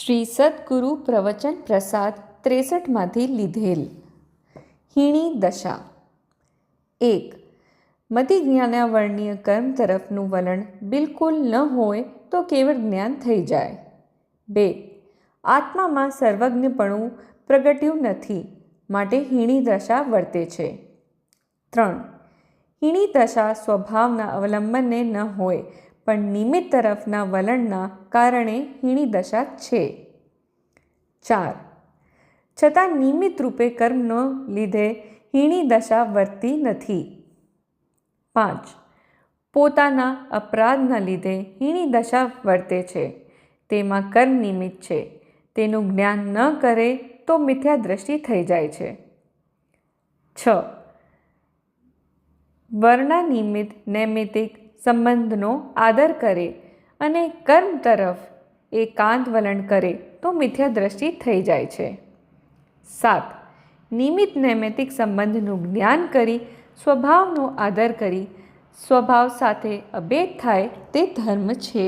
શ્રી સદગુરુ પ્રવચન પ્રસાદ 63માંથી લીધેલ. હીણી દશા. 1. મતિ જ્ઞાનાવર્ણ્ય કર્મ તરફનું વલણ બિલકુલ ન હોય તો કેવળ જ્ઞાન થઈ જાય. 2. આત્મામાં સર્વજ્ઞપણું પ્રગટ્યું નથી, માટે હીણી દશા વર્તે છે. 3. હીણી દશા સ્વભાવના અવલંબને ન હોય, પણ નિમિત્ત તરફના વલણના કારણે હીણી દશા છે. 4. છતાં નિમિત્ત રૂપે કર્મનો લીધે હીણી દશા વર્તી નથી. 5. પોતાના અપરાધના લીધે હીણી દશા વર્તે છે, તેમાં કર્મ નિમિત્ત છે, તેનું જ્ઞાન ન કરે તો મિથ્યા દ્રષ્ટિ થઈ જાય છે. 6. વર્ણાનિમિત્ત નૈમિત્તિક સંબંધનો આદર કરે અને કર્મ તરફ એકાંત વલણ કરે તો મિથ્યા દ્રષ્ટિ થઈ જાય છે. 7. નિમિત્ત નૈમિત્તિક સંબંધનું જ્ઞાન કરી સ્વભાવનો આદર કરી સ્વભાવ સાથે અભેદ થાય તે ધર્મ છે.